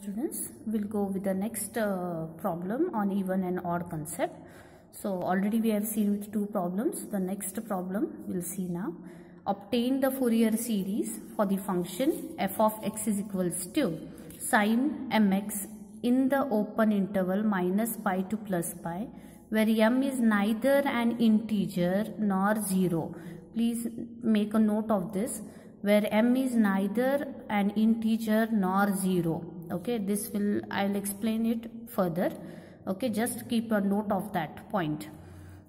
students, we'll go with the next problem on even and odd concept. So already we have seen with two problems. The next problem we'll see now. Obtain the Fourier series for the function f of x is equals to sin mx in the open interval minus pi to plus pi, where m is neither an integer nor 0. Please make a note of this, where m is neither an integer nor 0. Okay, this will, I'll explain it further. Okay, just keep a note of that point.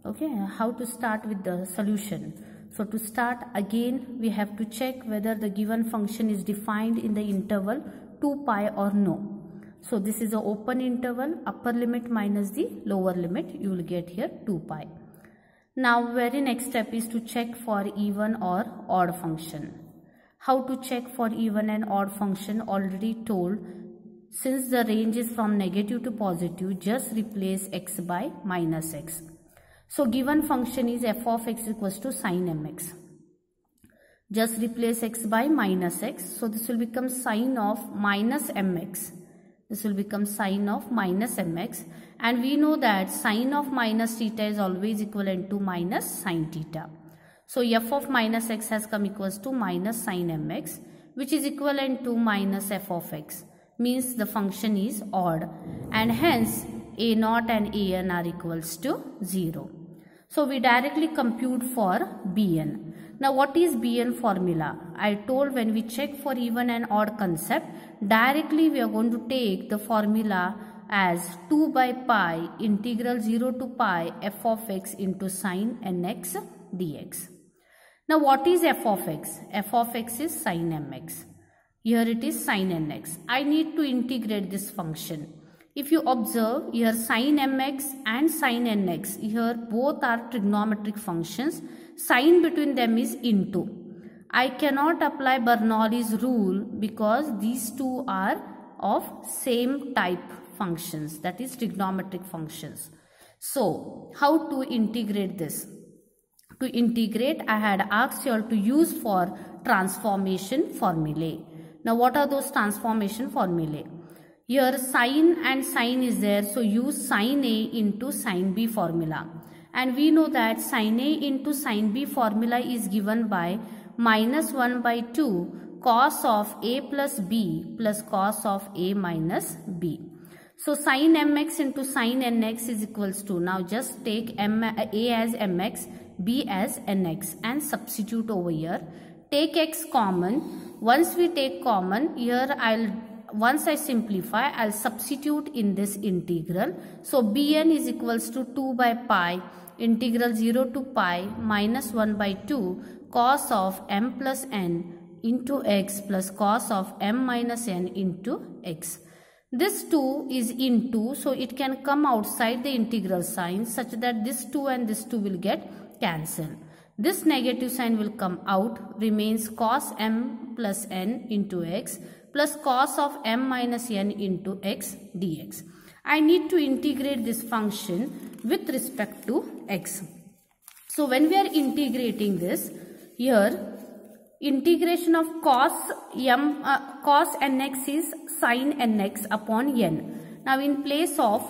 Okay, how to start with the solution. So to start, again we have to check whether the given function is defined in the interval 2 pi or no. So this is an open interval, upper limit minus the lower limit, you will get here 2 pi. Now very next step is to check for even or odd function. How to check for even and odd function already told. Since the range is from negative to positive, just replace x by minus x. So given function is f of x equals to sin mx. Just replace x by minus x. So this will become sin of minus mx. This will become sin of minus mx. And we know that sin of minus theta is always equivalent to minus sin theta. So f of minus x has come equals to minus sin mx, which is equivalent to minus f of x. Means the function is odd. And hence a0 and an are equals to 0. So we directly compute for Bn. Now what is Bn formula? I told when we check for even and odd concept, directly we are going to take the formula as 2 by pi integral 0 to pi f of x into sin nx dx. Now what is f of x? F of x is sin mx. Here it is sin nx. I need to integrate this function. If you observe here sin mx and sin nx, here both are trigonometric functions. Sign between them is into. I cannot apply Bernoulli's rule because these two are of same type functions, that is trigonometric functions. So how to integrate this? To integrate, I had asked you all to use for transformation formulae. Now what are those transformation formulae? Here sin and sin is there, so use sin A into sin B formula. And we know that sin A into sin B formula is given by minus 1 by 2 cos of A plus B plus cos of A minus B. So sin mx into sin nx is equals to, now just take A as mx, B as nx and substitute over here. Take x common. Once we take common, here once I simplify, I'll substitute in this integral. So Bn is equals to 2 by pi integral 0 to pi minus 1 by 2 cos of m plus n into x plus cos of m minus n into x. This 2 is into, so it can come outside the integral sign such that this 2 and this 2 will get cancelled. This negative sign will come out, remains cos m plus n into x plus cos of m minus n into x dx. I need to integrate this function with respect to x. So when we are integrating this, here integration of cos nx is sin nx upon n. Now in place of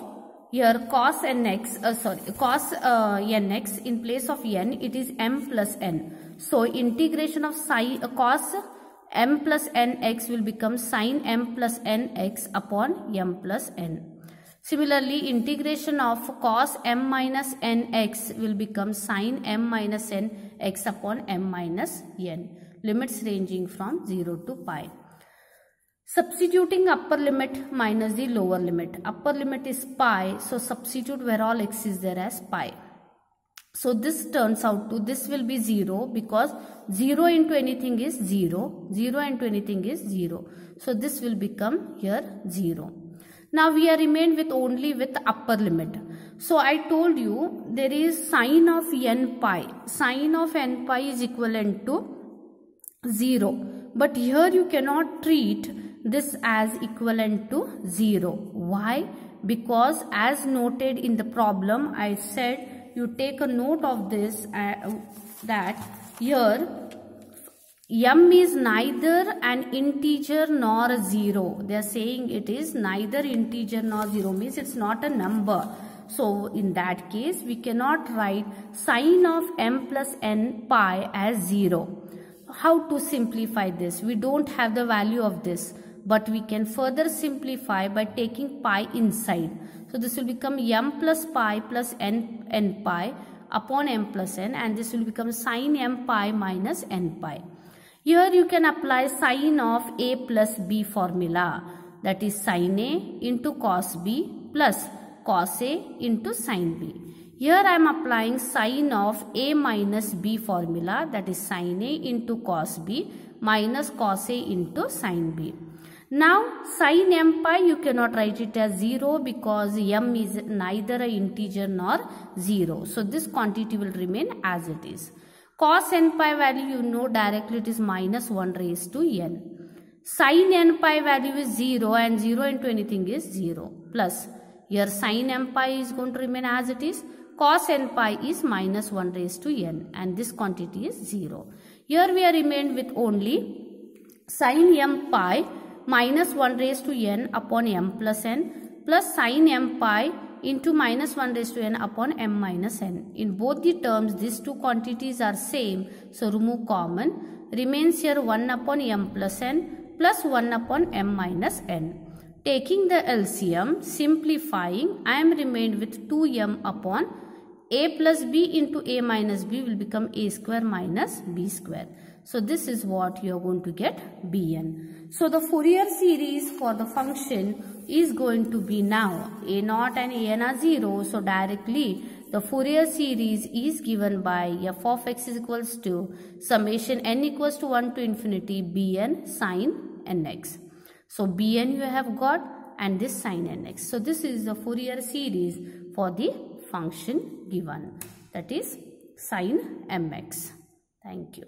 here cos nx, nx, in place of n it is m plus n. So integration of cos m plus nx will become sin m plus nx upon m plus n. Similarly, integration of cos m minus nx will become sin m minus nx upon m minus n. Limits ranging from 0 to pi. Substituting upper limit minus the lower limit. Upper limit is pi, so substitute where all x is there as pi. So this turns out to, this will be 0 because 0 into anything is 0. 0 into anything is 0. So this will become here 0. Now we are remained with only with upper limit. So I told you there is sin of n pi. Sin of n pi is equivalent to 0. But here you cannot treat this as equivalent to 0. Why? Because as noted in the problem, I said you take a note of this that here m is neither an integer nor a zero. They are saying it is neither integer nor zero, means it's not a number. So in that case, we cannot write sine of m plus n pi as 0. How to simplify this? We don't have the value of this, but we can further simplify by taking pi inside. So this will become m plus pi plus n pi upon m plus n, and this will become sine m pi minus n pi. Here you can apply sine of a plus b formula, that is sine a into cos b plus cos a into sine b. Here I am applying sine of a minus b formula, that is sine a into cos b minus cos a into sine b. Now sine m pi, you cannot write it as 0 because m is neither an integer nor 0. So this quantity will remain as it is. Cos n pi value, you know directly it is minus 1 raised to n. Sin n pi value is 0, and 0 into anything is 0. Plus here sin m pi is going to remain as it is. Cos n pi is minus 1 raised to n, and this quantity is 0. Here we are remained with only sin m pi minus 1 raised to n upon m plus n plus sin m pi into minus 1 raised to n upon m minus n. In both the terms, these two quantities are same, so remove common. Remains here 1 upon m plus n plus 1 upon m minus n. Taking the LCM, simplifying, I am remained with 2m upon a plus b into a minus b will become a square minus b square. So this is what you are going to get Bn. So the Fourier series for the function is going to be now a0 and an are 0. So directly the Fourier series is given by f of x is equals to summation n equals to 1 to infinity Bn sin nx. So Bn you have got, and this sin nx. So this is the Fourier series for the function given, that is sin mx. Thank you.